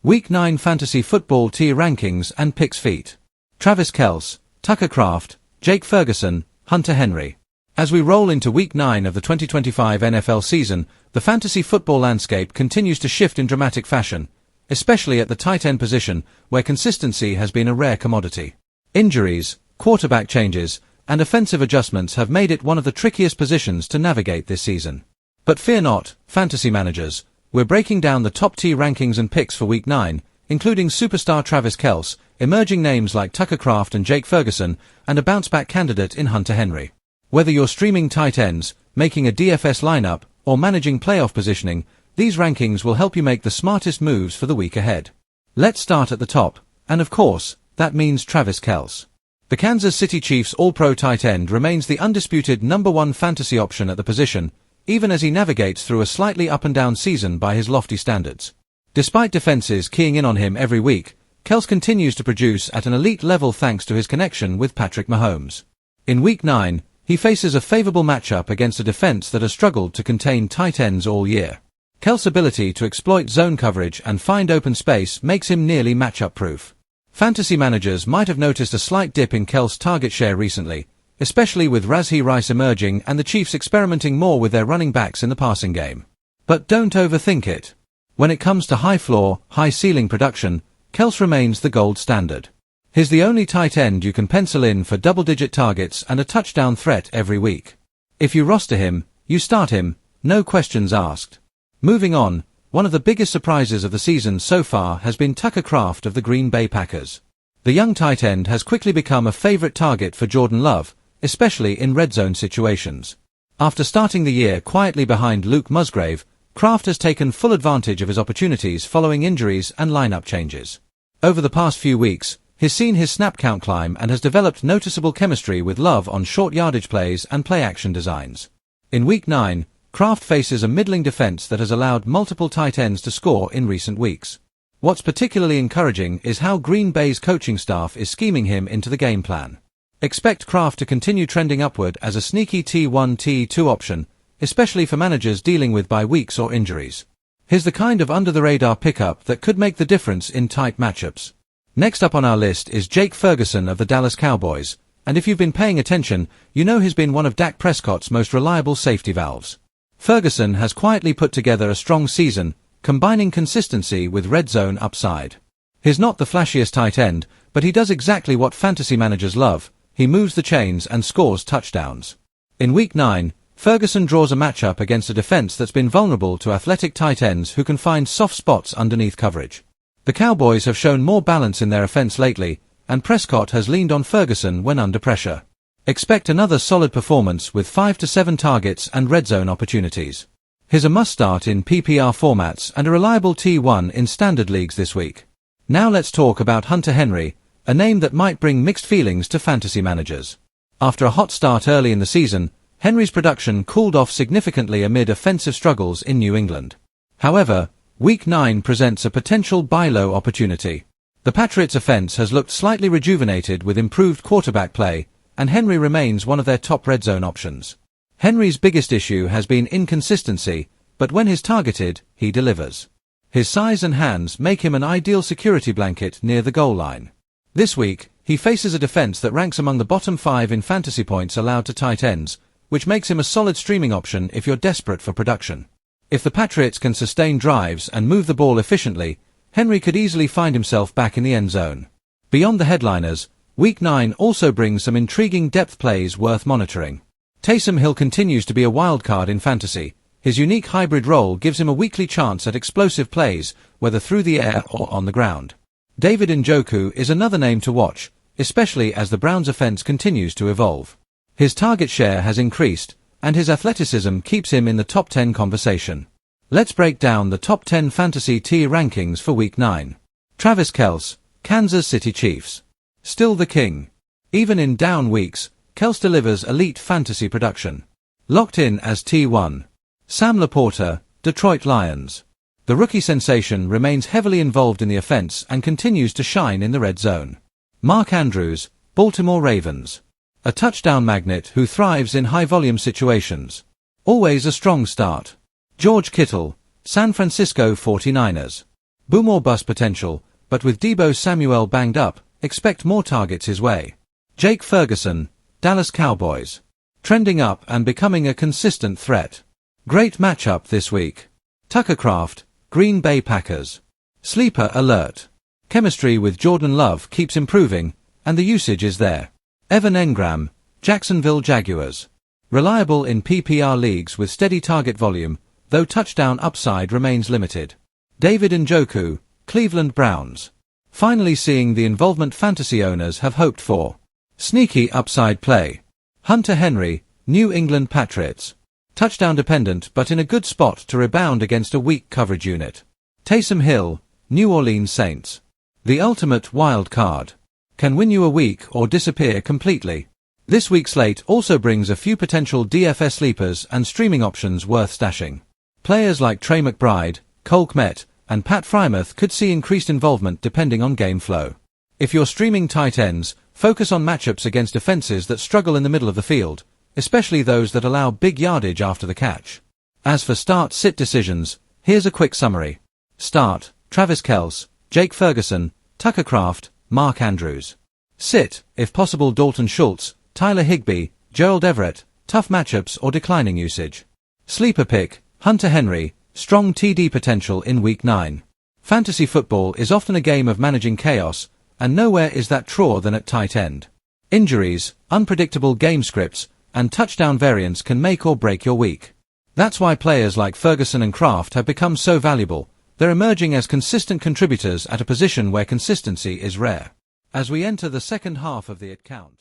Week 9 Fantasy Football Tier Rankings and Picks Feet. Travis Kelce, Tucker Kraft, Jake Ferguson, Hunter Henry. As we roll into Week 9 of the 2025 NFL season, the fantasy football landscape continues to shift in dramatic fashion, especially at the tight end position, where consistency has been a rare commodity. Injuries, quarterback changes, and offensive adjustments have made it one of the trickiest positions to navigate this season. But fear not, fantasy managers. We're breaking down the top tier rankings and picks for Week 9, including superstar Travis Kelce, emerging names like Tucker Kraft and Jake Ferguson, and a bounce-back candidate in Hunter Henry. Whether you're streaming tight ends, making a DFS lineup, or managing playoff positioning, these rankings will help you make the smartest moves for the week ahead. Let's start at the top, and of course, that means Travis Kelce. The Kansas City Chiefs All-Pro tight end remains the undisputed #1 fantasy option at the position, even as he navigates through a slightly up-and-down season by his lofty standards. Despite defenses keying in on him every week, Kelce continues to produce at an elite level thanks to his connection with Patrick Mahomes. In Week 9, he faces a favorable matchup against a defense that has struggled to contain tight ends all year. Kelce's ability to exploit zone coverage and find open space makes him nearly matchup-proof. Fantasy managers might have noticed a slight dip in Kelce's target share recently, especially with Rashee Rice emerging and the Chiefs experimenting more with their running backs in the passing game. But don't overthink it. When it comes to high-floor, high-ceiling production, Kelce remains the gold standard. He's the only tight end you can pencil in for double-digit targets and a touchdown threat every week. If you roster him, you start him, no questions asked. Moving on, one of the biggest surprises of the season so far has been Tucker Kraft of the Green Bay Packers. The young tight end has quickly become a favorite target for Jordan Love, especially in red zone situations. After starting the year quietly behind Luke Musgrave, Kraft has taken full advantage of his opportunities following injuries and lineup changes. Over the past few weeks, he's seen his snap count climb and has developed noticeable chemistry with Love on short yardage plays and play-action designs. In Week 9, Kraft faces a middling defense that has allowed multiple tight ends to score in recent weeks. What's particularly encouraging is how Green Bay's coaching staff is scheming him into the game plan. Expect Kraft to continue trending upward as a sneaky T1, T2 option, especially for managers dealing with bye weeks or injuries. He's the kind of under-the-radar pickup that could make the difference in tight matchups. Next up on our list is Jake Ferguson of the Dallas Cowboys, and if you've been paying attention, you know he's been one of Dak Prescott's most reliable safety valves. Ferguson has quietly put together a strong season, combining consistency with red zone upside. He's not the flashiest tight end, but he does exactly what fantasy managers love. He moves the chains and scores touchdowns. In Week 9, Ferguson draws a matchup against a defense that's been vulnerable to athletic tight ends who can find soft spots underneath coverage. The Cowboys have shown more balance in their offense lately, and Prescott has leaned on Ferguson when under pressure. Expect another solid performance with 5 to 7 targets and red zone opportunities. He's a must-start in PPR formats and a reliable T1 in standard leagues this week. Now let's talk about Hunter Henry, a name that might bring mixed feelings to fantasy managers. After a hot start early in the season, Henry's production cooled off significantly amid offensive struggles in New England. However, Week 9 presents a potential buy low opportunity. The Patriots' offense has looked slightly rejuvenated with improved quarterback play, and Henry remains one of their top red zone options. Henry's biggest issue has been inconsistency, but when he's targeted, he delivers. His size and hands make him an ideal security blanket near the goal line. This week, he faces a defense that ranks among the bottom 5 in fantasy points allowed to tight ends, which makes him a solid streaming option if you're desperate for production. If the Patriots can sustain drives and move the ball efficiently, Henry could easily find himself back in the end zone. Beyond the headliners, Week 9 also brings some intriguing depth plays worth monitoring. Taysom Hill continues to be a wildcard in fantasy. His unique hybrid role gives him a weekly chance at explosive plays, whether through the air or on the ground. David Njoku is another name to watch, especially as the Browns' offense continues to evolve. His target share has increased, and his athleticism keeps him in the top 10 conversation. Let's break down the top 10 fantasy tier rankings for Week 9. Travis Kelce, Kansas City Chiefs. Still the king. Even in down weeks, Kelce delivers elite fantasy production. Locked in as T1. Sam Laporta, Detroit Lions. The rookie sensation remains heavily involved in the offense and continues to shine in the red zone. Mark Andrews, Baltimore Ravens. A touchdown magnet who thrives in high-volume situations. Always a strong start. George Kittle, San Francisco 49ers. Boom or bust potential, but with Deebo Samuel banged up, expect more targets his way. Jake Ferguson, Dallas Cowboys. Trending up and becoming a consistent threat. Great matchup this week. Tucker Kraft, Green Bay Packers. Sleeper alert. Chemistry with Jordan Love keeps improving, and the usage is there. Evan Engram, Jacksonville Jaguars. Reliable in PPR leagues with steady target volume, though touchdown upside remains limited. David Njoku, Cleveland Browns. Finally seeing the involvement fantasy owners have hoped for. Sneaky upside play. Hunter Henry, New England Patriots. Touchdown dependent but in a good spot to rebound against a weak coverage unit. Taysom Hill, New Orleans Saints. The ultimate wild card. Can win you a week or disappear completely. This week's slate also brings a few potential DFS sleepers and streaming options worth stashing. Players like Trey McBride, Cole Kmet, and Pat Frymouth could see increased involvement depending on game flow. If you're streaming tight ends, focus on matchups against defenses that struggle in the middle of the field, especially those that allow big yardage after the catch. As for start-sit decisions, here's a quick summary. Start, Travis Kelce, Jake Ferguson, Tucker Kraft, Mark Andrews. Sit, if possible Dalton Schultz, Tyler Higbee, Gerald Everett, tough matchups or declining usage. Sleeper pick, Hunter Henry, strong TD potential in Week 9. Fantasy football is often a game of managing chaos, and nowhere is that truer than at tight end. Injuries, unpredictable game scripts, and touchdown variance can make or break your week. That's why players like Ferguson and Kraft have become so valuable. They're emerging as consistent contributors at a position where consistency is rare. As we enter the second half of the account.